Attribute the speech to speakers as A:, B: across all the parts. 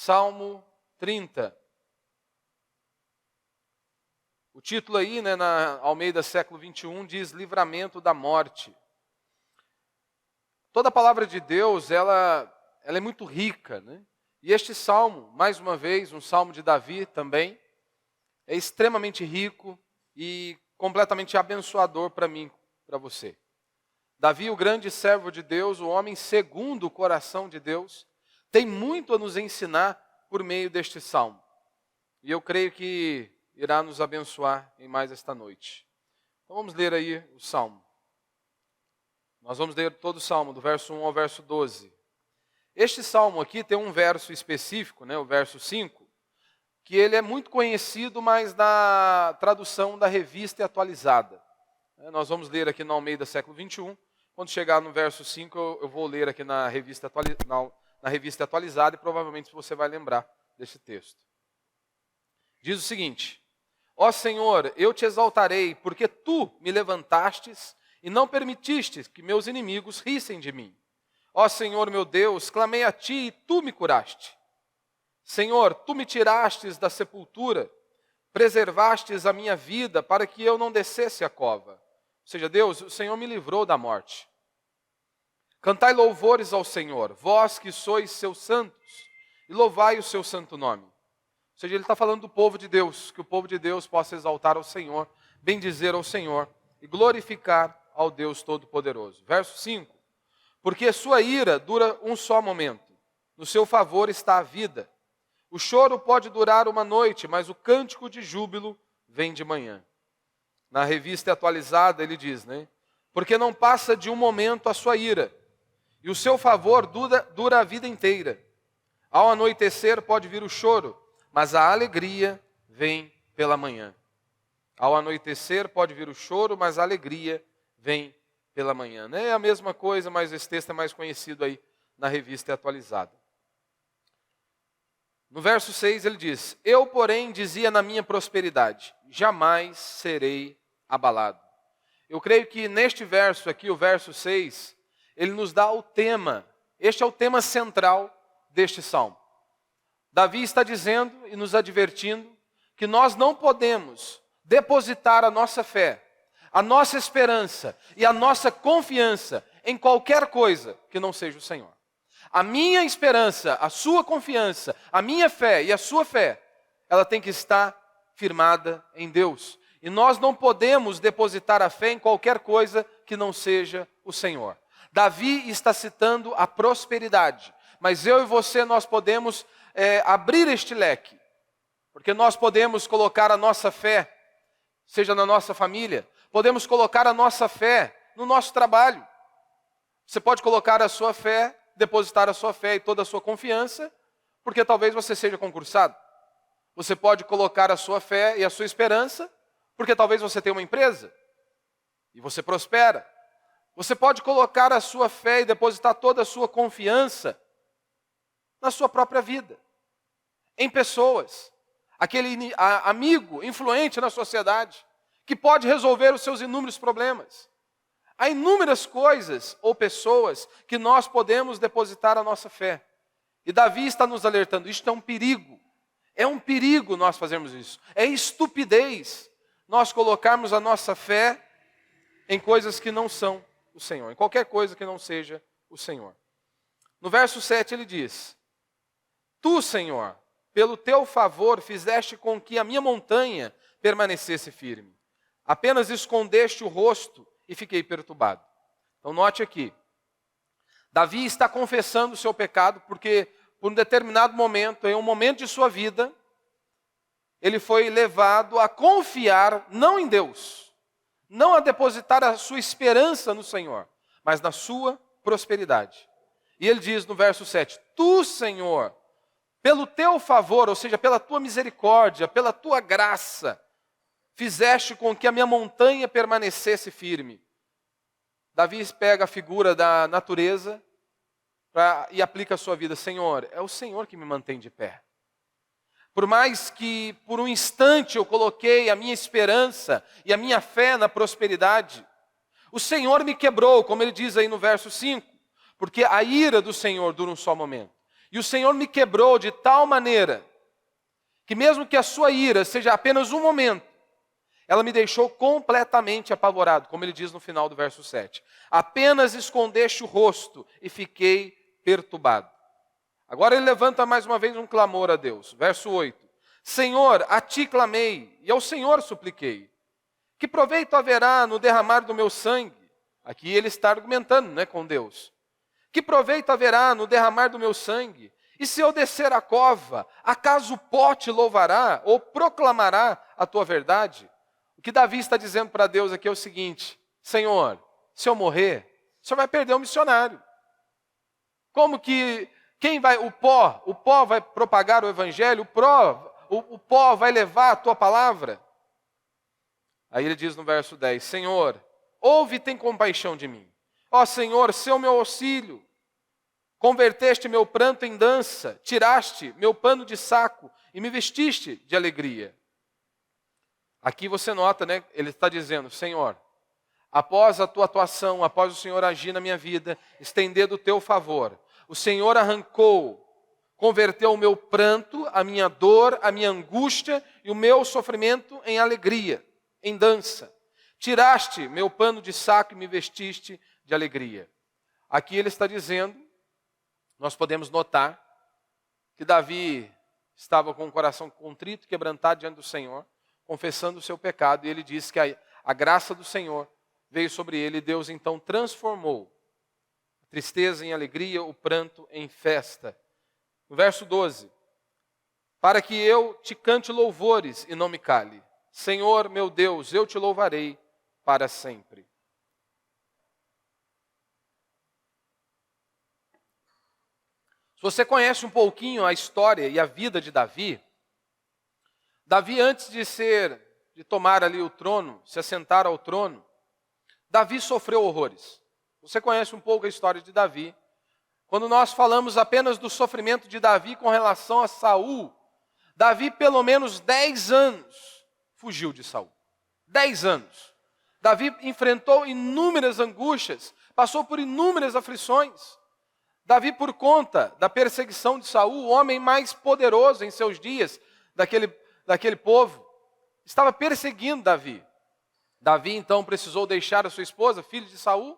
A: Salmo 30. O título aí, na Almeida século 21, diz Livramento da Morte. Toda a palavra de Deus, ela é muito rica, né? E este salmo, mais uma vez, um salmo de Davi também, é extremamente rico e completamente abençoador para mim, para você. Davi, o grande servo de Deus, o homem segundo o coração de Deus, tem muito a nos ensinar por meio deste salmo. E eu creio que irá nos abençoar em mais esta noite. Então vamos ler aí o salmo. Nós vamos ler todo o salmo, do verso 1 ao verso 12. Este salmo aqui tem um verso específico, o verso 5, que ele é muito conhecido, mas na tradução da Revista Atualizada. Nós vamos ler aqui na Almeida século 21. Quando chegar no verso 5, eu vou ler aqui na Revista Atualizada e provavelmente você vai lembrar deste texto. Diz o seguinte: Ó Senhor, eu te exaltarei, porque tu me levantastes e não permitiste que meus inimigos rissem de mim. Ó Senhor meu Deus, clamei a ti e tu me curaste. Senhor, tu me tirastes da sepultura, preservastes a minha vida para que eu não descesse à cova. Ou seja, Deus, o Senhor me livrou da morte. Cantai louvores ao Senhor, vós que sois seus santos, e louvai o seu santo nome. Ou seja, ele está falando do povo de Deus, que o povo de Deus possa exaltar ao Senhor, bendizer ao Senhor e glorificar ao Deus Todo-Poderoso. Verso 5. Porque sua ira dura um só momento, no seu favor está a vida. O choro pode durar uma noite, mas o cântico de júbilo vem de manhã. Na Revista Atualizada ele diz, Porque não passa de um momento a sua ira, e o seu favor dura a vida inteira. Ao anoitecer pode vir o choro, mas a alegria vem pela manhã. Ao anoitecer pode vir o choro, mas a alegria vem pela manhã. É a mesma coisa, mas esse texto é mais conhecido aí na Revista Atualizada. No verso 6 ele diz, Eu, porém, dizia na minha prosperidade, jamais serei abalado. Eu creio que neste verso aqui, o verso 6, ele nos dá o tema. Este é o tema central deste salmo. Davi está dizendo e nos advertindo que nós não podemos depositar a nossa fé, a nossa esperança e a nossa confiança em qualquer coisa que não seja o Senhor. A minha esperança, a sua confiança, a minha fé e a sua fé, ela tem que estar firmada em Deus. E nós não podemos depositar a fé em qualquer coisa que não seja o Senhor. Davi está citando a prosperidade, mas eu e você nós podemos abrir este leque, porque nós podemos colocar a nossa fé, seja na nossa família, podemos colocar a nossa fé no nosso trabalho. Você pode colocar a sua fé, depositar a sua fé e toda a sua confiança, porque talvez você seja concursado. Você pode colocar a sua fé e a sua esperança, porque talvez você tenha uma empresa e você prospera. Você pode colocar a sua fé e depositar toda a sua confiança na sua própria vida, em pessoas, aquele amigo influente na sociedade, que pode resolver os seus inúmeros problemas. Há inúmeras coisas ou pessoas que nós podemos depositar a nossa fé. E Davi está nos alertando, isto é um perigo. É um perigo nós fazermos isso. É estupidez nós colocarmos a nossa fé em coisas que não são o Senhor, em qualquer coisa que não seja o Senhor. No verso 7 ele diz, Tu, Senhor, pelo teu favor fizeste com que a minha montanha permanecesse firme. Apenas escondeste o rosto e fiquei perturbado. Então note aqui, Davi está confessando o seu pecado porque por um determinado momento, em um momento de sua vida, ele foi levado a confiar não em Deus, não a depositar a sua esperança no Senhor, mas na sua prosperidade. E ele diz no verso 7, Tu, Senhor, pelo teu favor, ou seja, pela tua misericórdia, pela tua graça, fizeste com que a minha montanha permanecesse firme. Davi pega a figura da natureza e aplica a sua vida. Senhor, é o Senhor que me mantém de pé. Por mais que por um instante eu coloquei a minha esperança e a minha fé na prosperidade, o Senhor me quebrou, como ele diz aí no verso 5, porque a ira do Senhor dura um só momento. E o Senhor me quebrou de tal maneira que mesmo que a sua ira seja apenas um momento, ela me deixou completamente apavorado, como ele diz no final do verso 7. Apenas escondeste o rosto e fiquei perturbado. Agora ele levanta mais uma vez um clamor a Deus. Verso 8. Senhor, a ti clamei e ao Senhor supliquei. Que proveito haverá no derramar do meu sangue? Aqui ele está argumentando, com Deus. Que proveito haverá no derramar do meu sangue? E se eu descer a cova, acaso o pó te louvará ou proclamará a tua verdade? O que Davi está dizendo para Deus aqui é o seguinte: Senhor, se eu morrer, o Senhor vai perder o missionário. Como que o pó vai propagar o evangelho, o pó vai levar a tua palavra? Aí ele diz no verso 10, Senhor, ouve e tem compaixão de mim. Ó Senhor, seu meu auxílio. Converteste meu pranto em dança, tiraste meu pano de saco e me vestiste de alegria. Aqui você nota, ele está dizendo, Senhor, após a tua atuação, após o Senhor agir na minha vida, estender do teu favor, o Senhor arrancou, converteu o meu pranto, a minha dor, a minha angústia e o meu sofrimento em alegria, em dança. Tiraste meu pano de saco e me vestiste de alegria. Aqui ele está dizendo, nós podemos notar que Davi estava com o coração contrito, quebrantado diante do Senhor, confessando o seu pecado, e ele disse que a graça do Senhor veio sobre ele, e Deus então transformou a tristeza em alegria, o pranto em festa. No verso 12, para que eu te cante louvores e não me cale. Senhor, meu Deus, eu te louvarei para sempre. Se você conhece um pouquinho a história e a vida de Davi, antes de tomar ali o trono, se assentar ao trono, Davi sofreu horrores. Você conhece um pouco a história de Davi. Quando nós falamos apenas do sofrimento de Davi com relação a Saul, Davi pelo menos 10 anos fugiu de Saul. 10 anos. Davi enfrentou inúmeras angústias, passou por inúmeras aflições. Davi, por conta da perseguição de Saul, o homem mais poderoso em seus dias, daquele povo, estava perseguindo Davi. Davi, então, precisou deixar a sua esposa, filho de Saul.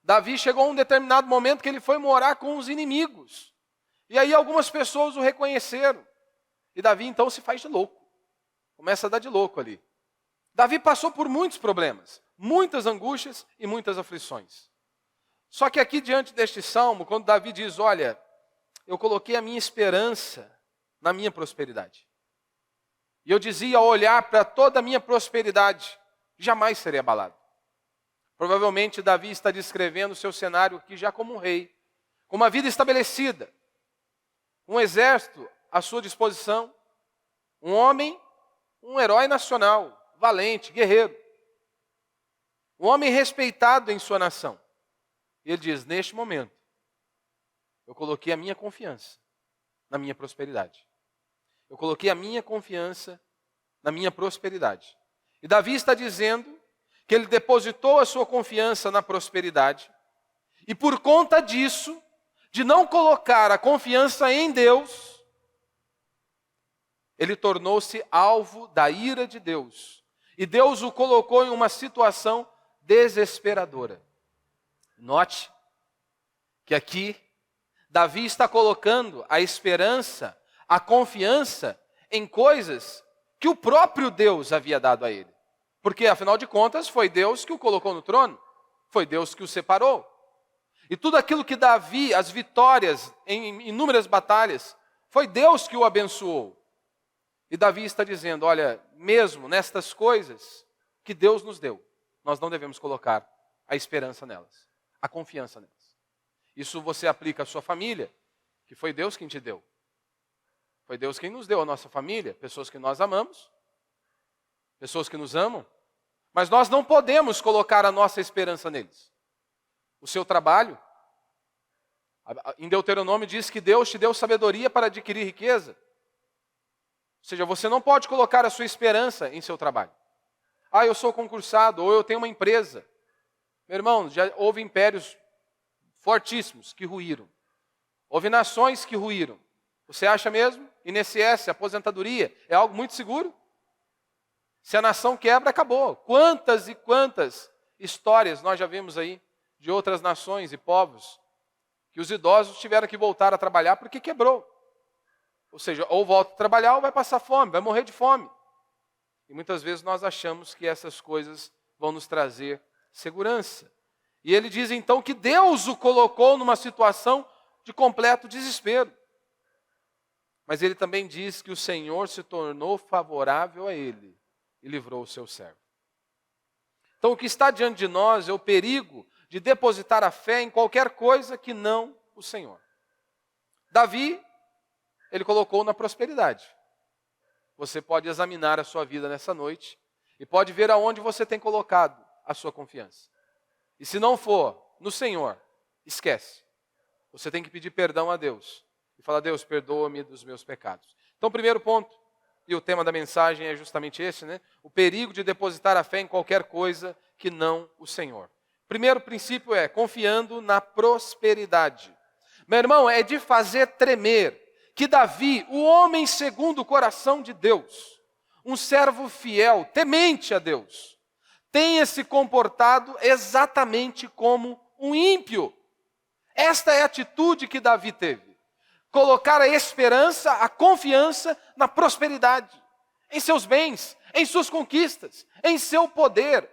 A: Davi chegou a um determinado momento que ele foi morar com os inimigos. E aí algumas pessoas o reconheceram. E Davi, então, se faz de louco. Começa a dar de louco ali. Davi passou por muitos problemas, muitas angústias e muitas aflições. Só que aqui diante deste salmo, quando Davi diz, olha, eu coloquei a minha esperança na minha prosperidade. E eu dizia, ao olhar para toda a minha prosperidade, jamais serei abalado. Provavelmente Davi está descrevendo o seu cenário aqui já como um rei, com uma vida estabelecida, um exército à sua disposição, um homem, um herói nacional, valente, guerreiro. Um homem respeitado em sua nação. Ele diz, neste momento, eu coloquei a minha confiança na minha prosperidade. Eu coloquei a minha confiança na minha prosperidade. E Davi está dizendo que ele depositou a sua confiança na prosperidade. E por conta disso, de não colocar a confiança em Deus, ele tornou-se alvo da ira de Deus. E Deus o colocou em uma situação desesperadora. Note que aqui Davi está colocando a esperança, a confiança em coisas que o próprio Deus havia dado a ele. Porque, afinal de contas, foi Deus que o colocou no trono, foi Deus que o separou. E tudo aquilo que Davi, as vitórias em inúmeras batalhas, foi Deus que o abençoou. E Davi está dizendo, olha, mesmo nestas coisas que Deus nos deu, nós não devemos colocar a esperança nelas. A confiança nelas. Isso você aplica à sua família, que foi Deus quem te deu. Foi Deus quem nos deu a nossa família, pessoas que nós amamos, pessoas que nos amam, mas nós não podemos colocar a nossa esperança neles. O seu trabalho, em Deuteronômio diz que Deus te deu sabedoria para adquirir riqueza. Ou seja, você não pode colocar a sua esperança em seu trabalho. Ah, eu sou concursado, ou eu tenho uma empresa. Meu irmão, já houve impérios fortíssimos que ruíram. Houve nações que ruíram. Você acha mesmo? INSS, aposentadoria, é algo muito seguro? Se a nação quebra, acabou. Quantas e quantas histórias nós já vimos aí de outras nações e povos que os idosos tiveram que voltar a trabalhar porque quebrou. Ou seja, ou volta a trabalhar ou vai passar fome, vai morrer de fome. E muitas vezes nós achamos que essas coisas vão nos trazer segurança. E ele diz então que Deus o colocou numa situação de completo desespero. Mas ele também diz que o Senhor se tornou favorável a ele e livrou o seu servo. Então o que está diante de nós é o perigo de depositar a fé em qualquer coisa que não o Senhor. Davi, ele colocou na prosperidade. Você pode examinar a sua vida nessa noite e pode ver aonde você tem colocado a sua confiança. E se não for no Senhor, esquece. Você tem que pedir perdão a Deus e falar: Deus, perdoa-me dos meus pecados. Então, primeiro ponto, e o tema da mensagem é justamente esse, né? O perigo de depositar a fé em qualquer coisa que não o Senhor. Primeiro princípio é confiando na prosperidade. Meu irmão, é de fazer tremer que Davi, o homem segundo o coração de Deus, um servo fiel, temente a Deus, tenha se comportado exatamente como um ímpio. Esta é a atitude que Davi teve. Colocar a esperança, a confiança na prosperidade, em seus bens, em suas conquistas, em seu poder.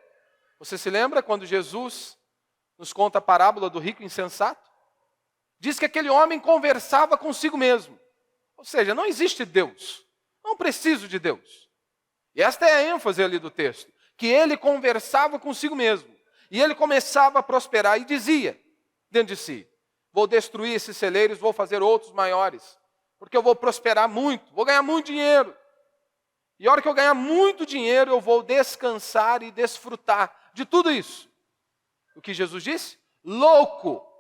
A: Você se lembra quando Jesus nos conta a parábola do rico insensato? Diz que aquele homem conversava consigo mesmo. Ou seja, não existe Deus. Não preciso de Deus. E esta é a ênfase ali do texto. Que ele conversava consigo mesmo. E ele começava a prosperar e dizia dentro de si: vou destruir esses celeiros, vou fazer outros maiores. Porque eu vou prosperar muito, vou ganhar muito dinheiro. E a hora que eu ganhar muito dinheiro, eu vou descansar e desfrutar de tudo isso. O que Jesus disse? Louco!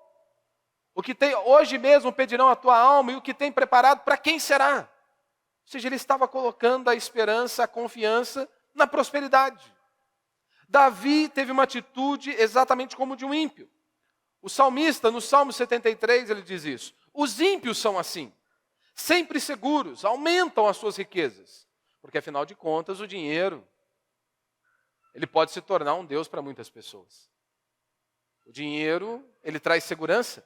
A: O que tem hoje mesmo pedirão a tua alma, e o que tem preparado, para quem será? Ou seja, ele estava colocando a esperança, a confiança na prosperidade. Davi teve uma atitude exatamente como de um ímpio. O salmista, no Salmo 73, ele diz isso: os ímpios são assim, sempre seguros, aumentam as suas riquezas. Porque, afinal de contas, o dinheiro, ele pode se tornar um Deus para muitas pessoas. O dinheiro, ele traz segurança.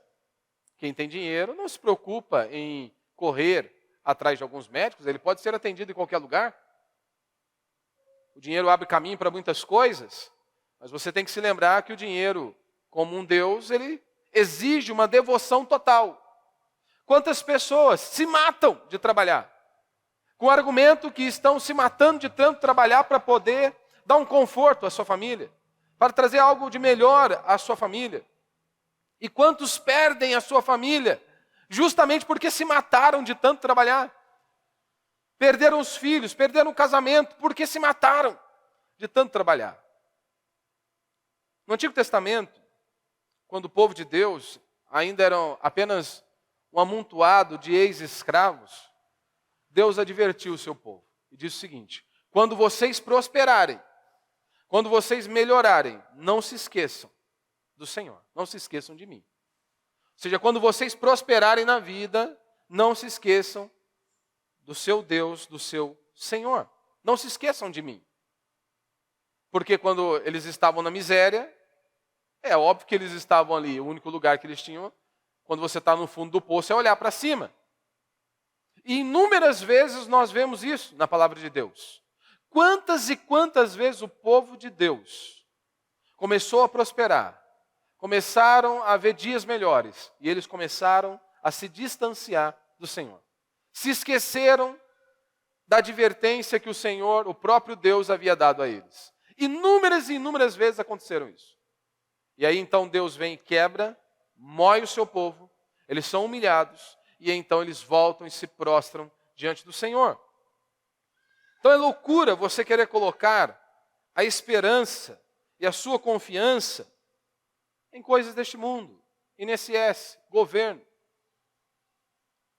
A: Quem tem dinheiro não se preocupa em correr atrás de alguns médicos, ele pode ser atendido em qualquer lugar. O dinheiro abre caminho para muitas coisas, mas você tem que se lembrar que o dinheiro, como um Deus, ele exige uma devoção total. Quantas pessoas se matam de trabalhar? Com o argumento que estão se matando de tanto trabalhar para poder dar um conforto à sua família, para trazer algo de melhor à sua família. E quantos perdem a sua família justamente porque se mataram de tanto trabalhar? Perderam os filhos, perderam o casamento porque se mataram de tanto trabalhar. No Antigo Testamento, quando o povo de Deus ainda era apenas um amontoado de ex-escravos, Deus advertiu o seu povo e disse o seguinte: quando vocês prosperarem, quando vocês melhorarem, não se esqueçam do Senhor, não se esqueçam de mim. Ou seja, quando vocês prosperarem na vida, não se esqueçam do seu Deus, do seu Senhor. Não se esqueçam de mim. Porque quando eles estavam na miséria, é óbvio que eles estavam ali, o único lugar que eles tinham, quando você está no fundo do poço, é olhar para cima. E inúmeras vezes nós vemos isso na palavra de Deus. Quantas e quantas vezes o povo de Deus começou a prosperar, começaram a ver dias melhores, e eles começaram a se distanciar do Senhor. Se esqueceram da advertência que o Senhor, o próprio Deus, havia dado a eles. Inúmeras e inúmeras vezes aconteceram isso. E aí então Deus vem e quebra, mói o seu povo, eles são humilhados, e então eles voltam e se prostram diante do Senhor. Então é loucura você querer colocar a esperança e a sua confiança em coisas deste mundo, INSS, governo,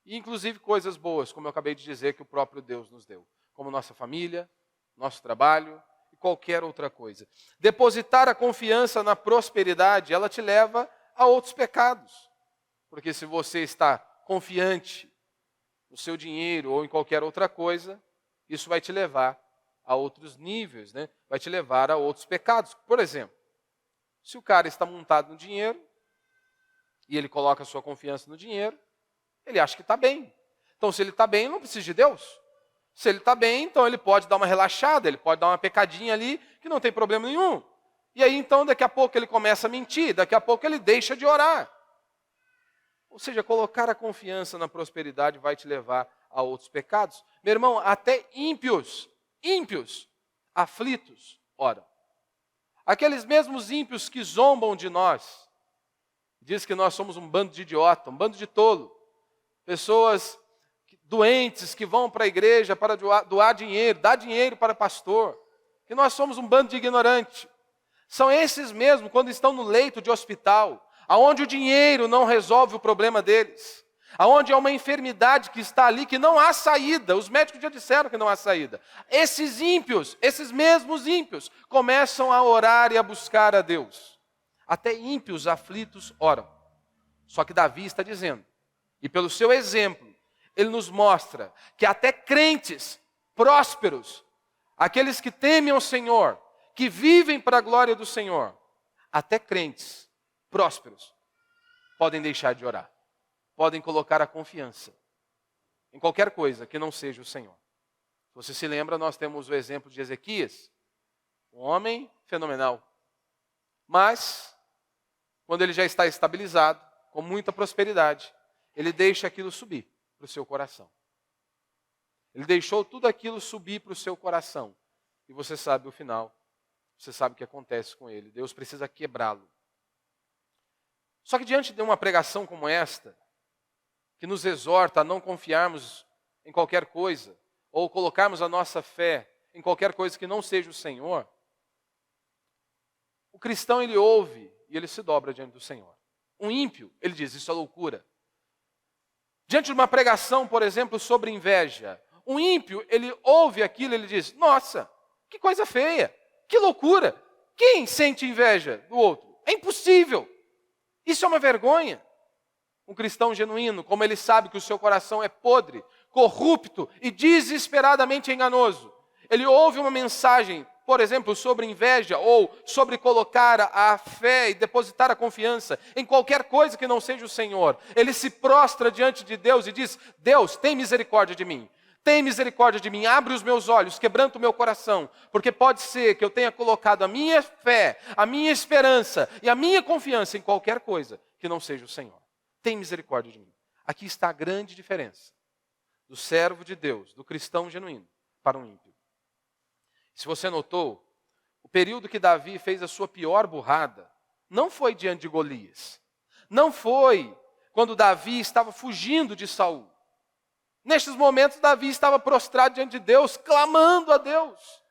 A: e inclusive coisas boas, como eu acabei de dizer, que o próprio Deus nos deu, como nossa família, nosso trabalho e qualquer outra coisa. Depositar a confiança na prosperidade, ela te leva a outros pecados, porque se você está confiante no seu dinheiro ou em qualquer outra coisa, isso vai te levar a outros níveis, né? Vai te levar a outros pecados. Por exemplo, se o cara está montado no dinheiro e ele coloca a sua confiança no dinheiro, ele acha que está bem. Então, se ele está bem, ele não precisa de Deus. Se ele está bem, então ele pode dar uma relaxada, ele pode dar uma pecadinha ali, que não tem problema nenhum. E aí, então, daqui a pouco ele começa a mentir, daqui a pouco ele deixa de orar. Ou seja, colocar a confiança na prosperidade vai te levar a outros pecados. Meu irmão, até ímpios, aflitos, oram. Aqueles mesmos ímpios que zombam de nós, diz que nós somos um bando de idiota, um bando de tolo. Pessoas doentes que vão para a igreja para doar dinheiro, dar dinheiro para pastor. Que nós somos um bando de ignorante. São esses mesmos, quando estão no leito de hospital, aonde o dinheiro não resolve o problema deles, aonde há uma enfermidade que está ali, que não há saída, os médicos já disseram que não há saída. Esses ímpios, esses mesmos ímpios, começam a orar e a buscar a Deus. Até ímpios aflitos oram. Só que Davi está dizendo, e pelo seu exemplo, ele nos mostra que até crentes prósperos, aqueles que temem ao Senhor, que vivem para a glória do Senhor, até crentes prósperos podem deixar de orar. Podem colocar a confiança em qualquer coisa que não seja o Senhor. Se você se lembra, nós temos o exemplo de Ezequias, um homem fenomenal. Mas, quando ele já está estabilizado, com muita prosperidade, ele deixa aquilo subir para o seu coração. Ele deixou tudo aquilo subir para o seu coração. E você sabe o final. Você sabe o que acontece com ele. Deus precisa quebrá-lo. Só que diante de uma pregação como esta, que nos exorta a não confiarmos em qualquer coisa, ou colocarmos a nossa fé em qualquer coisa que não seja o Senhor, o cristão, ele ouve e ele se dobra diante do Senhor. Um ímpio, ele diz, isso é loucura. Diante de uma pregação, por exemplo, sobre inveja, um ímpio, ele ouve aquilo e ele diz, nossa, que coisa feia, que loucura. Quem sente inveja do outro? É impossível. Isso é uma vergonha. Um cristão genuíno, como ele sabe que o seu coração é podre, corrupto e desesperadamente enganoso, ele ouve uma mensagem, por exemplo, sobre inveja ou sobre colocar a fé e depositar a confiança em qualquer coisa que não seja o Senhor. Ele se prostra diante de Deus e diz, Deus, tem misericórdia de mim. Tem misericórdia de mim, abre os meus olhos, quebranta o meu coração, porque pode ser que eu tenha colocado a minha fé, a minha esperança e a minha confiança em qualquer coisa que não seja o Senhor. Tem misericórdia de mim. Aqui está a grande diferença do servo de Deus, do cristão genuíno, para um ímpio. Se você notou, o período que Davi fez a sua pior burrada, não foi diante de Golias. Não foi quando Davi estava fugindo de Saul. Nestes momentos, Davi estava prostrado diante de Deus, clamando a Deus,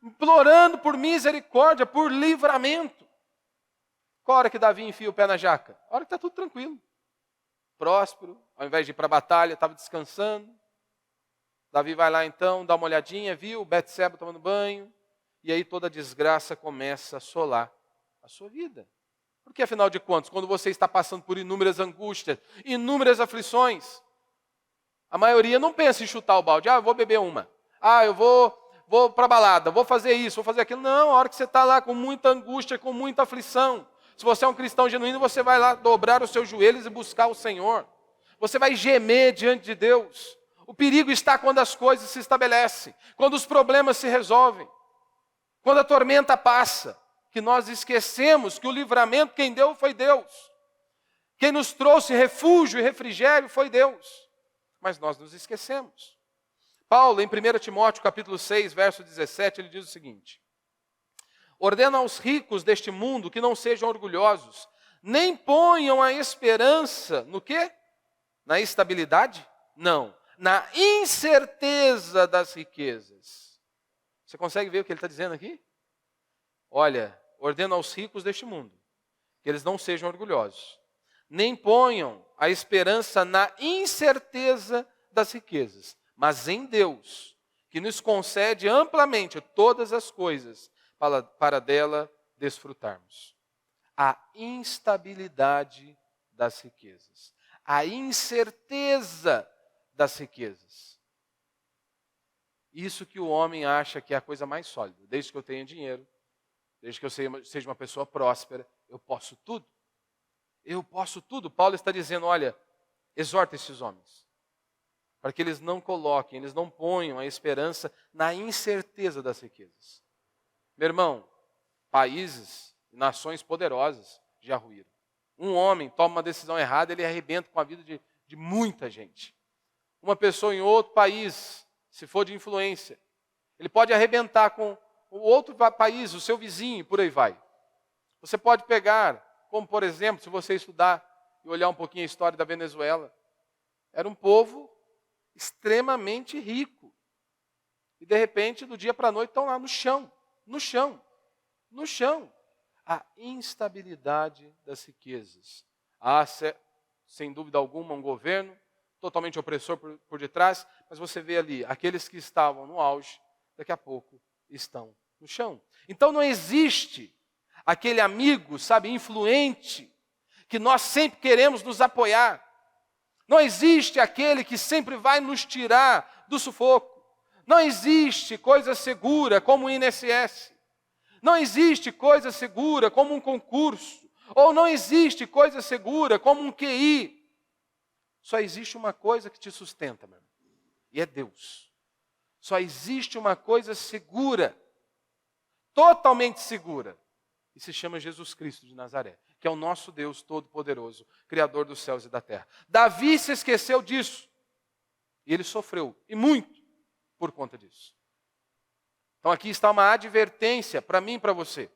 A: implorando por misericórdia, por livramento. Qual a hora que Davi enfia o pé na jaca? A hora que está tudo tranquilo. Próspero, ao invés de ir para a batalha, estava descansando. Davi vai lá então, dá uma olhadinha, viu Betseba tomando banho, e aí toda a desgraça começa a assolar a sua vida. Porque afinal de contas, quando você está passando por inúmeras angústias, inúmeras aflições, a maioria não pensa em chutar o balde. Eu vou beber uma. Eu vou para a balada, vou fazer isso, vou fazer aquilo. Não, a hora que você está lá com muita angústia, com muita aflição, se você é um cristão genuíno, você vai lá dobrar os seus joelhos e buscar o Senhor. Você vai gemer diante de Deus. O perigo está quando as coisas se estabelecem, quando os problemas se resolvem, quando a tormenta passa, que nós esquecemos que o livramento quem deu foi Deus. Quem nos trouxe refúgio e refrigério foi Deus. Mas nós nos esquecemos. Paulo, em 1 Timóteo capítulo 6, verso 17, ele diz o seguinte: ordena aos ricos deste mundo que não sejam orgulhosos, nem ponham a esperança no quê? Na estabilidade? Não. Na incerteza das riquezas. Você consegue ver o que ele está dizendo aqui? Olha, ordena aos ricos deste mundo que eles não sejam orgulhosos, nem ponham a esperança na incerteza das riquezas, mas em Deus, que nos concede amplamente todas as coisas para dela desfrutarmos. A instabilidade das riquezas. a incerteza das riquezas. Isso que o homem acha que é a coisa mais sólida. Desde que eu tenha dinheiro, desde que eu seja uma pessoa próspera, eu posso tudo. Eu posso tudo. Paulo está dizendo, olha, exorta esses homens, para que eles não coloquem, eles não ponham a esperança na incerteza das riquezas. Meu irmão, países, nações poderosas já ruíram. Um homem toma uma decisão errada, ele arrebenta com a vida de muita gente. Uma pessoa em outro país, se for de influência, ele pode arrebentar com o outro país, o seu vizinho, por aí vai. Você pode pegar, como por exemplo, se você estudar e olhar um pouquinho a história da Venezuela, era um povo extremamente rico. E de repente, do dia para a noite, estão lá no chão. A instabilidade das riquezas. Há, sem dúvida alguma, um governo totalmente opressor por detrás, mas você vê ali, aqueles que estavam no auge, daqui a pouco estão no chão. Então não existe aquele amigo, sabe, influente, que nós sempre queremos nos apoiar. Não existe aquele que sempre vai nos tirar do sufoco. Não existe coisa segura como o INSS. Não existe coisa segura como um concurso. Ou não existe coisa segura como um QI. Só existe uma coisa que te sustenta, meu irmão, e é Deus. Só existe uma coisa segura, totalmente segura, e se chama Jesus Cristo de Nazaré, que é o nosso Deus Todo-Poderoso, Criador dos céus e da terra. Davi se esqueceu disso, e ele sofreu, e muito, por conta disso. Então aqui está uma advertência para mim e para você.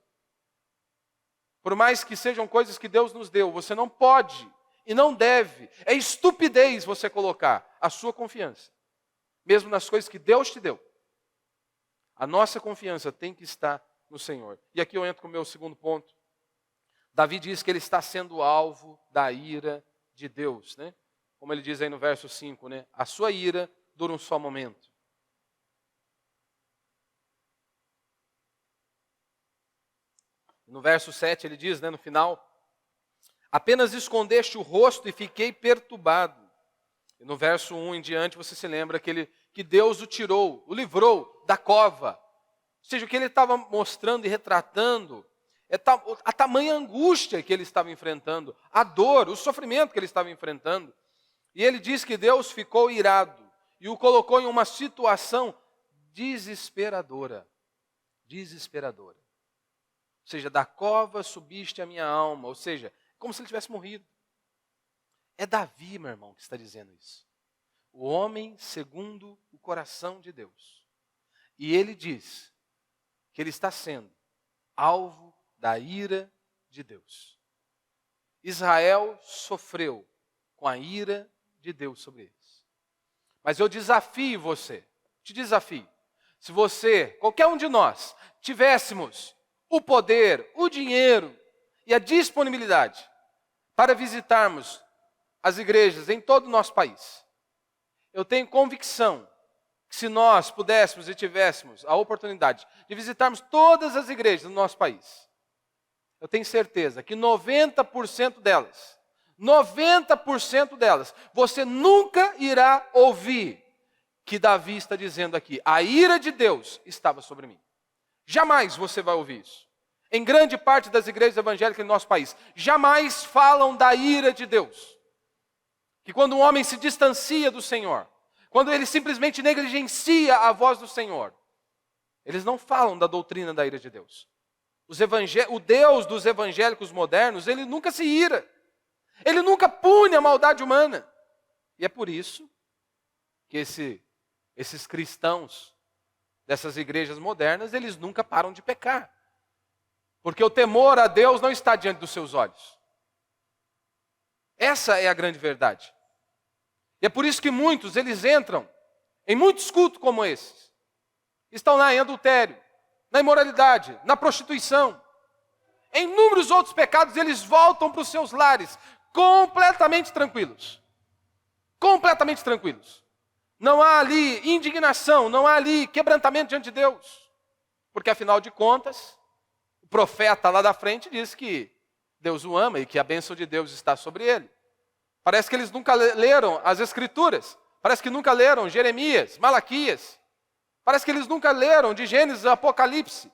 A: Por mais que sejam coisas que Deus nos deu, você não pode e não deve, é estupidez você colocar a sua confiança, mesmo nas coisas que Deus te deu. A nossa confiança tem que estar no Senhor. E aqui eu entro com o meu segundo ponto. Davi diz que ele está sendo alvo da ira de Deus, né? Como ele diz aí no verso 5, né? A sua ira dura um só momento. No verso 7 ele diz, né, no final, apenas escondeste o rosto e fiquei perturbado. E no verso 1 em diante você se lembra que Deus o tirou, o livrou da cova. Ou seja, o que ele estava mostrando e retratando é a tamanha angústia que ele estava enfrentando, a dor, o sofrimento que ele estava enfrentando. E ele diz que Deus ficou irado e o colocou em uma situação desesperadora. Desesperadora. Ou seja, da cova subiste a minha alma. Ou seja, como se ele tivesse morrido. É Davi, meu irmão, que está dizendo isso. O homem segundo o coração de Deus. E ele diz que ele está sendo alvo da ira de Deus. Israel sofreu com a ira de Deus sobre eles. Mas eu desafio você, te desafio. Se você, qualquer um de nós, tivéssemos o poder, o dinheiro e a disponibilidade para visitarmos as igrejas em todo o nosso país, eu tenho convicção que se nós pudéssemos e tivéssemos a oportunidade de visitarmos todas as igrejas do nosso país, eu tenho certeza que 90% delas, você nunca irá ouvir que Davi está dizendo aqui, a ira de Deus estava sobre mim. Jamais você vai ouvir isso. Em grande parte das igrejas evangélicas do nosso país, jamais falam da ira de Deus. Que quando um homem se distancia do Senhor, quando ele simplesmente negligencia a voz do Senhor, eles não falam da doutrina da ira de Deus. O Deus dos evangélicos modernos, ele nunca se ira. Ele nunca pune a maldade humana. E é por isso que esses cristãos dessas igrejas modernas, eles nunca param de pecar. Porque o temor a Deus não está diante dos seus olhos. Essa é a grande verdade. E é por isso que muitos, eles entram em muitos cultos como esses. Estão lá em adultério, na imoralidade, na prostituição. Em inúmeros outros pecados, eles voltam para os seus lares completamente tranquilos. Completamente tranquilos. Não há ali indignação, não há ali quebrantamento diante de Deus. Porque afinal de contas, o profeta lá da frente diz que Deus o ama e que a bênção de Deus está sobre ele. Parece que eles nunca leram as Escrituras. Parece que nunca leram Jeremias, Malaquias. Parece que eles nunca leram de Gênesis a Apocalipse.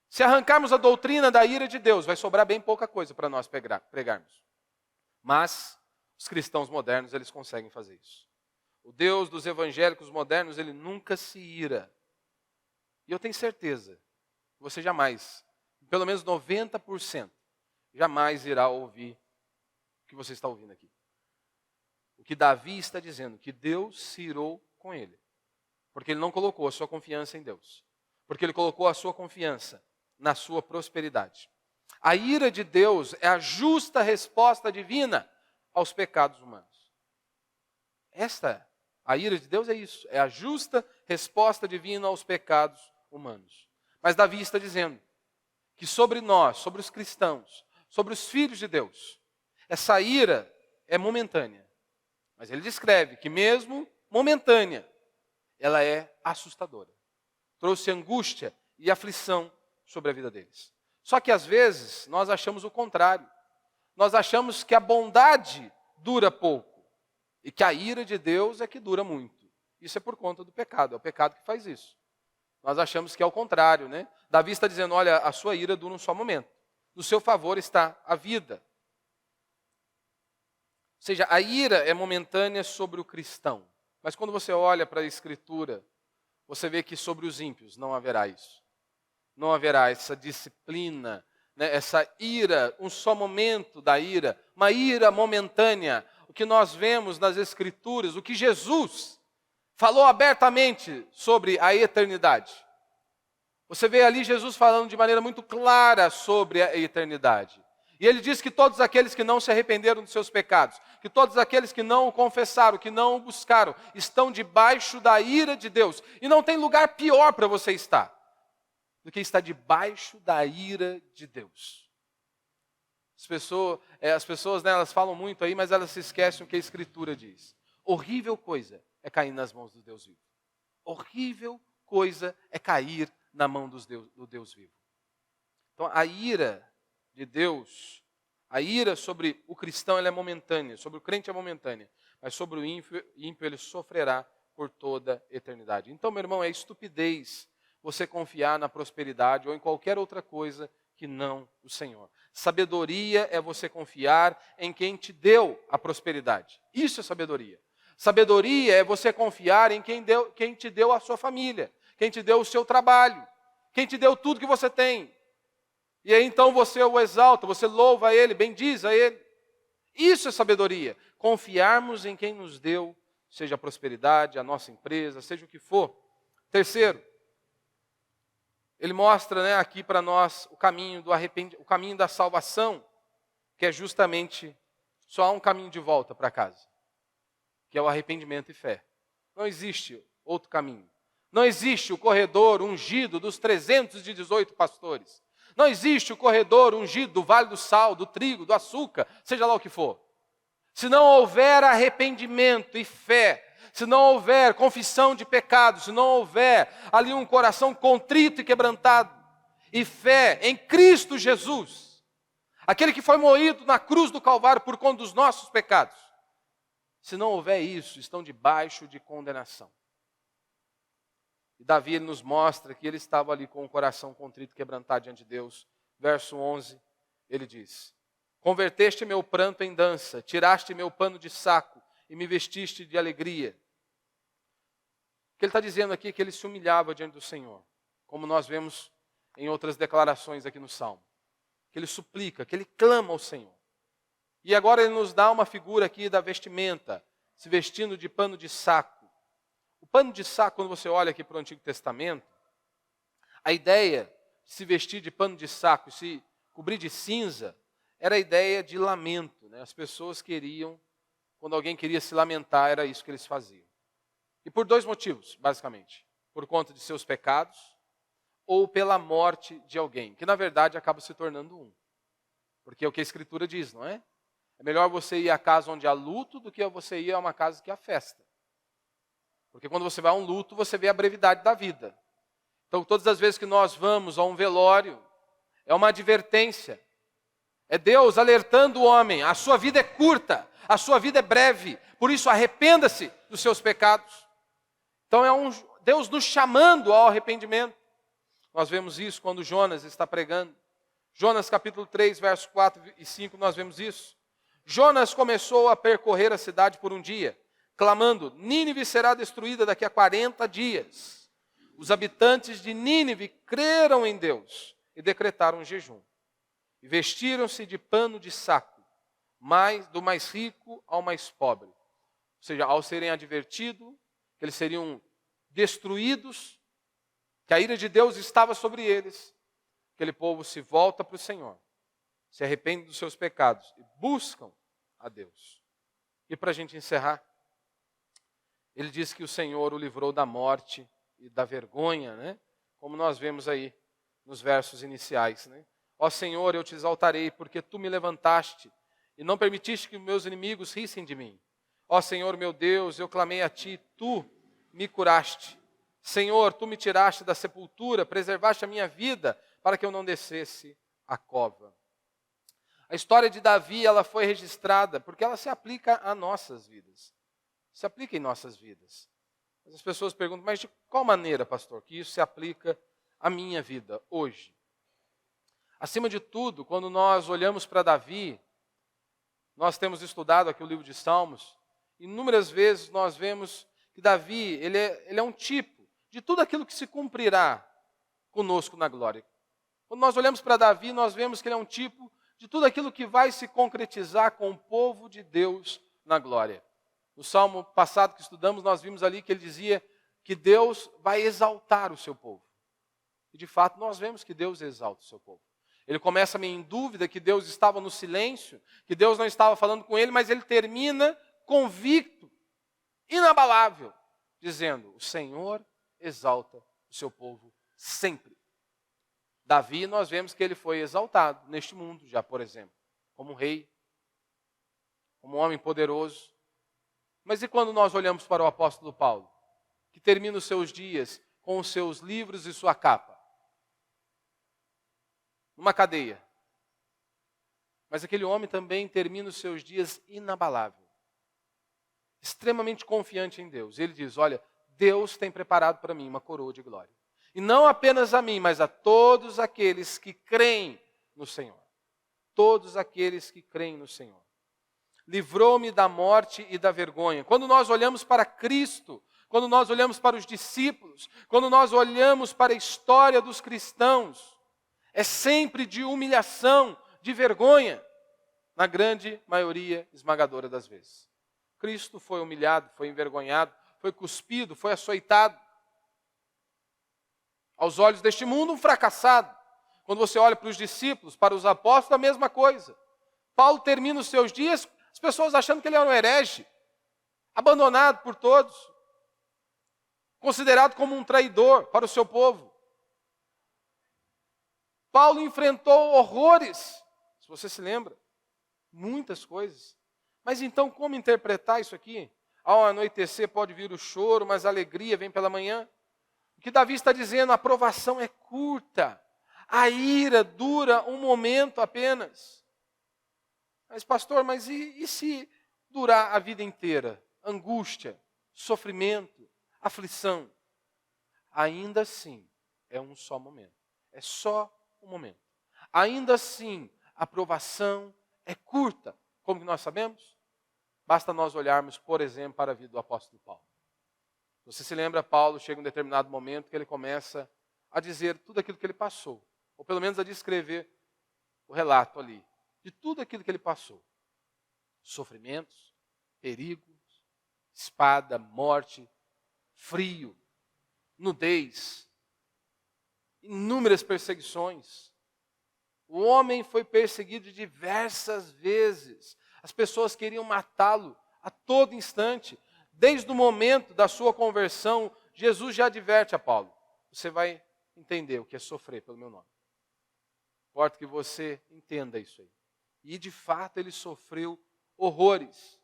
A: Se arrancarmos a doutrina da ira de Deus, vai sobrar bem pouca coisa para nós pregarmos. Mas os cristãos modernos, eles conseguem fazer isso. O Deus dos evangélicos modernos, ele nunca se ira. E eu tenho certeza que você jamais, pelo menos 90%, jamais irá ouvir o que você está ouvindo aqui. O que Davi está dizendo, que Deus se irou com ele. Porque ele não colocou a sua confiança em Deus. Porque ele colocou a sua confiança na sua prosperidade. A ira de Deus é a justa resposta divina aos pecados humanos. A ira de Deus é isso, é a justa resposta divina aos pecados humanos. Mas Davi está dizendo que sobre nós, sobre os cristãos, sobre os filhos de Deus, essa ira é momentânea. Mas ele descreve que mesmo momentânea, ela é assustadora. Trouxe angústia e aflição sobre a vida deles. Só que às vezes nós achamos o contrário. Nós achamos que a bondade dura pouco e que a ira de Deus é que dura muito. Isso é por conta do pecado, é o pecado que faz isso. Nós achamos que é o contrário, né? Davi está dizendo, olha, a sua ira dura um só momento. No seu favor está a vida. Ou seja, a ira é momentânea sobre o cristão. Mas quando você olha para a Escritura, você vê que sobre os ímpios não haverá isso. Não haverá essa disciplina, né? Essa ira, um só momento da ira, uma ira momentânea. O que nós vemos nas Escrituras, o que Jesus falou abertamente sobre a eternidade. Você vê ali Jesus falando de maneira muito clara sobre a eternidade. E ele diz que todos aqueles que não se arrependeram dos seus pecados, que todos aqueles que não o confessaram, que não o buscaram, estão debaixo da ira de Deus. E não tem lugar pior para você estar do que estar debaixo da ira de Deus. As pessoas, né, elas falam muito aí, mas elas se esquecem o que a Escritura diz. Horrível coisa é cair nas mãos do Deus vivo. Horrível coisa é cair na mão do Deus vivo. Então a ira de Deus, a ira sobre o cristão ela é momentânea, sobre o crente é momentânea, mas sobre o ímpio ele sofrerá por toda a eternidade. Então, meu irmão, é estupidez você confiar na prosperidade ou em qualquer outra coisa que não o Senhor. Sabedoria é você confiar em quem te deu a prosperidade. Isso é sabedoria. Sabedoria é você confiar em quem te deu a sua família, quem te deu o seu trabalho, quem te deu tudo que você tem. E aí então você o exalta, você louva a Ele, bendiz a Ele. Isso é sabedoria. Confiarmos em quem nos deu, seja a prosperidade, a nossa empresa, seja o que for. Terceiro, ele mostra, né, aqui para nós o caminho do o caminho da salvação, que é justamente só há um caminho de volta para casa, que é o arrependimento e fé. Não existe outro caminho. Não existe o corredor ungido dos 318 pastores. Não existe o corredor ungido do vale do sal, do trigo, do açúcar, seja lá o que for. Se não houver arrependimento e fé, se não houver confissão de pecados, se não houver ali um coração contrito e quebrantado, e fé em Cristo Jesus, aquele que foi moído na cruz do Calvário por conta dos nossos pecados, se não houver isso, estão debaixo de condenação. E Davi ele nos mostra que ele estava ali com o coração contrito e quebrantado diante de Deus. Verso 11, ele diz: converteste meu pranto em dança, tiraste meu pano de saco e me vestiste de alegria. O que ele está dizendo aqui é que ele se humilhava diante do Senhor, como nós vemos em outras declarações aqui no Salmo. Que ele suplica, que ele clama ao Senhor. E agora ele nos dá uma figura aqui da vestimenta, se vestindo de pano de saco. O pano de saco, quando você olha aqui para o Antigo Testamento, a ideia de se vestir de pano de saco e se cobrir de cinza, era a ideia de lamento, né? As pessoas queriam, quando alguém queria se lamentar, era isso que eles faziam. E por dois motivos, basicamente. Por conta de seus pecados, ou pela morte de alguém, que na verdade acaba se tornando um. Porque é o que a Escritura diz, não é? É melhor você ir à casa onde há luto do que você ir a uma casa que há festa. Porque quando você vai a um luto, você vê a brevidade da vida. Então, todas as vezes que nós vamos a um velório, é uma advertência. É Deus alertando o homem, a sua vida é curta, A sua vida é breve, por isso arrependa-se dos seus pecados. Então Deus nos chamando ao arrependimento. Nós vemos isso quando Jonas está pregando. Jonas capítulo 3, versos 4 e 5, nós vemos isso. Jonas começou a percorrer a cidade por um dia, clamando: Nínive será destruída daqui a 40 dias. Os habitantes de Nínive creram em Deus e decretaram um jejum. E vestiram-se de pano de saco, do mais rico ao mais pobre. Ou seja, ao serem advertidos que eles seriam destruídos, que a ira de Deus estava sobre eles, aquele povo se volta para o Senhor, se arrepende dos seus pecados e buscam a Deus. E para a gente encerrar, ele diz que o Senhor o livrou da morte e da vergonha, né? Como nós vemos aí nos versos iniciais, né? Ó Senhor, eu te exaltarei, porque tu me levantaste e não permitiste que meus inimigos rissem de mim. Ó Senhor meu Deus, eu clamei a ti, tu me curaste. Senhor, tu me tiraste da sepultura, preservaste a minha vida para que eu não descesse à cova. A história de Davi, ela foi registrada porque ela se aplica a nossas vidas. Se aplica em nossas vidas. Mas as pessoas perguntam, mas de qual maneira, pastor, que isso se aplica à minha vida hoje? Acima de tudo, quando nós olhamos para Davi, nós temos estudado aqui o livro de Salmos, inúmeras vezes nós vemos que Davi, ele é um tipo de tudo aquilo que se cumprirá conosco na glória. Quando nós olhamos para Davi, nós vemos que ele é um tipo de tudo aquilo que vai se concretizar com o povo de Deus na glória. No salmo passado que estudamos, nós vimos ali que ele dizia que Deus vai exaltar o seu povo. E de fato nós vemos que Deus exalta o seu povo. Ele começa meio em dúvida que Deus estava no silêncio, que Deus não estava falando com ele, mas ele termina convicto, inabalável, dizendo: o Senhor exalta o seu povo sempre. Davi, nós vemos que ele foi exaltado neste mundo já, por exemplo, como um rei, como um homem poderoso. Mas e quando nós olhamos para o apóstolo Paulo, que termina os seus dias com os seus livros e sua capa? Numa cadeia. Mas aquele homem também termina os seus dias inabalável, extremamente confiante em Deus. Ele diz: olha, Deus tem preparado para mim uma coroa de glória. E não apenas a mim, mas a todos aqueles que creem no Senhor. Todos aqueles que creem no Senhor. Livrou-me da morte e da vergonha. Quando nós olhamos para Cristo, quando nós olhamos para os discípulos, quando nós olhamos para a história dos cristãos, é sempre de humilhação, de vergonha, na grande maioria esmagadora das vezes. Cristo foi humilhado, foi envergonhado, foi cuspido, foi açoitado. Aos olhos deste mundo, um fracassado. Quando você olha para os discípulos, para os apóstolos, a mesma coisa. Paulo termina os seus dias, as pessoas achando que ele era um herege, abandonado por todos, considerado como um traidor para o seu povo. Paulo enfrentou horrores, se você se lembra, muitas coisas. Mas então como interpretar isso aqui? Ao anoitecer pode vir o choro, mas a alegria vem pela manhã. O que Davi está dizendo, a provação é curta, a ira dura um momento apenas. Mas pastor, mas e se durar a vida inteira? Angústia, sofrimento, aflição. Ainda assim, é um só momento. É só um momento. Ainda assim, a provação é curta. Como que nós sabemos? Basta nós olharmos, por exemplo, para a vida do apóstolo Paulo. Você se lembra, Paulo chega em um determinado momento que ele começa a dizer tudo aquilo que ele passou. Ou pelo menos a descrever o relato ali. De tudo aquilo que ele passou. Sofrimentos, perigos, espada, morte, frio, nudez, inúmeras perseguições. O homem foi perseguido diversas vezes. As pessoas queriam matá-lo a todo instante. Desde o momento da sua conversão, Jesus já adverte a Paulo: você vai entender o que é sofrer pelo meu nome. Importa que você entenda isso aí. E de fato ele sofreu horrores.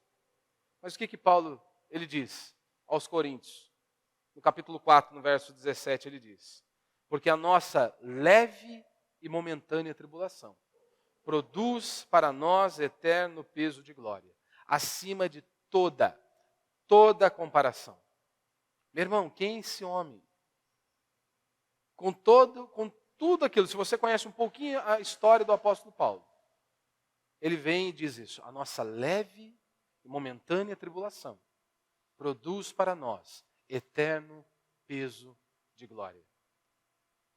A: Mas o que Paulo ele diz aos Coríntios? No capítulo 4, no verso 17, ele diz: porque a nossa leve e momentânea tribulação produz para nós eterno peso de glória, acima de toda comparação. Meu irmão, quem é esse homem? Com tudo aquilo, se você conhece um pouquinho a história do apóstolo Paulo, ele vem e diz isso: a nossa leve e momentânea tribulação produz para nós eterno peso de glória.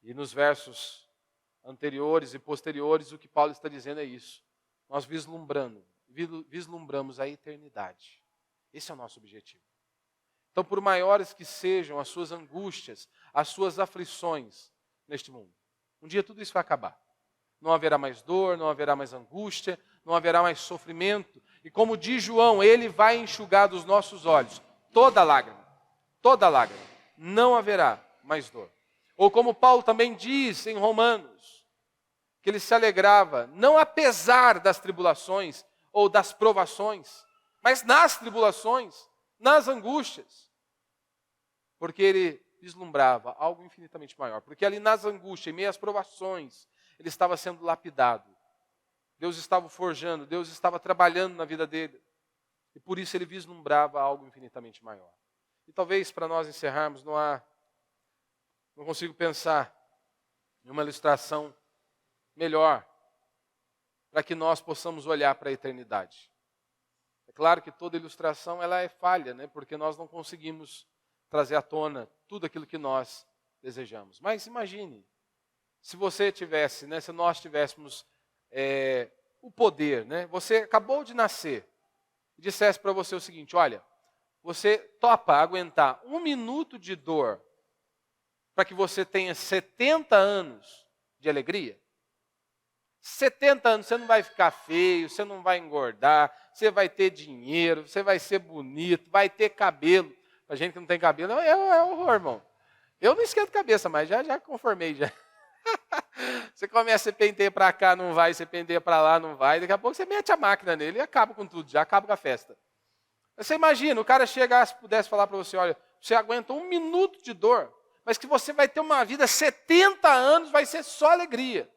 A: E nos versos anteriores e posteriores, o que Paulo está dizendo é isso. Nós vislumbramos a eternidade. Esse é o nosso objetivo. Então, por maiores que sejam as suas angústias, as suas aflições neste mundo, um dia tudo isso vai acabar. Não haverá mais dor, não haverá mais angústia, não haverá mais sofrimento. E como diz João, ele vai enxugar dos nossos olhos toda lágrima. Não haverá mais dor. Ou como Paulo também diz em Romanos, que ele se alegrava, não apesar das tribulações ou das provações, mas nas tribulações, nas angústias. Porque ele vislumbrava algo infinitamente maior. Porque ali nas angústias, em meio às provações, ele estava sendo lapidado. Deus estava forjando, Deus estava trabalhando na vida dele. E por isso ele vislumbrava algo infinitamente maior. E talvez para nós encerrarmos, não consigo pensar em uma ilustração melhor para que nós possamos olhar para a eternidade. É claro que toda ilustração ela é falha, né? Porque nós não conseguimos trazer à tona tudo aquilo que nós desejamos. Mas imagine, se você tivesse, né, se nós tivéssemos o poder, né? Você acabou de nascer e dissesse para você o seguinte: olha, você topa aguentar 1 minuto de dor para que você tenha 70 anos de alegria? 70 anos, você não vai ficar feio, você não vai engordar, você vai ter dinheiro, você vai ser bonito, vai ter cabelo. Para gente que não tem cabelo, é horror, irmão. Eu não esquento cabeça, mas já conformei já. Você começa, você penteia para cá, não vai, você penteia para lá, não vai. Daqui a pouco você mete a máquina nele e acaba com tudo, já acaba com a festa. Você imagina, o cara chegasse, pudesse falar para você: olha, você aguenta 1 minuto de dor, mas que você vai ter uma vida, 70 anos, vai ser só alegria.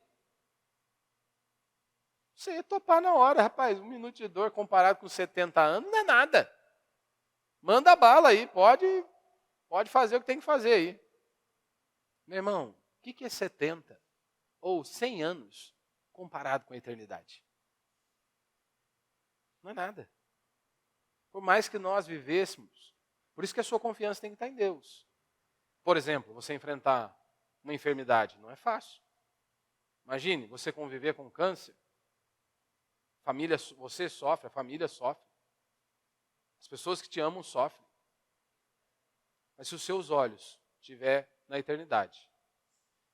A: Você ia topar na hora, rapaz. 1 minuto de dor comparado com 70 anos não é nada. Manda bala aí, pode fazer o que tem que fazer aí. Meu irmão, o que é 70 ou 100 anos comparado com a eternidade? Não é nada. Por mais que nós vivêssemos, por isso que a sua confiança tem que estar em Deus. Por exemplo, você enfrentar uma enfermidade, não é fácil. Imagine, você conviver com câncer. Família, você sofre, a família sofre. As pessoas que te amam sofrem. Mas se os seus olhos estiverem na eternidade,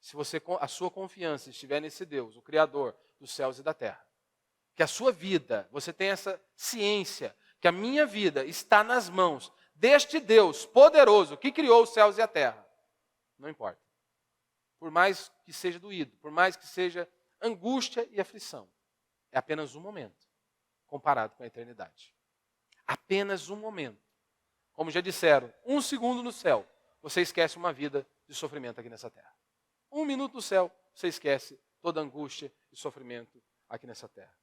A: se a sua confiança estiver nesse Deus, o Criador dos céus e da terra, que a sua vida, você tem essa ciência, que a minha vida está nas mãos deste Deus poderoso que criou os céus e a terra, não importa. Por mais que seja doído, por mais que seja angústia e aflição, é apenas um momento comparado com a eternidade. Apenas um momento. Como já disseram, 1 segundo no céu, você esquece uma vida de sofrimento aqui nessa terra. 1 minuto no céu, você esquece toda angústia e sofrimento aqui nessa terra.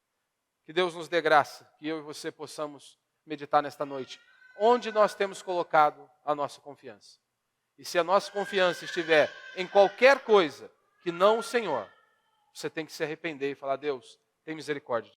A: Que Deus nos dê graça, que eu e você possamos meditar nesta noite, onde nós temos colocado a nossa confiança. E se a nossa confiança estiver em qualquer coisa que não o Senhor, você tem que se arrepender e falar: Deus, tem misericórdia de mim.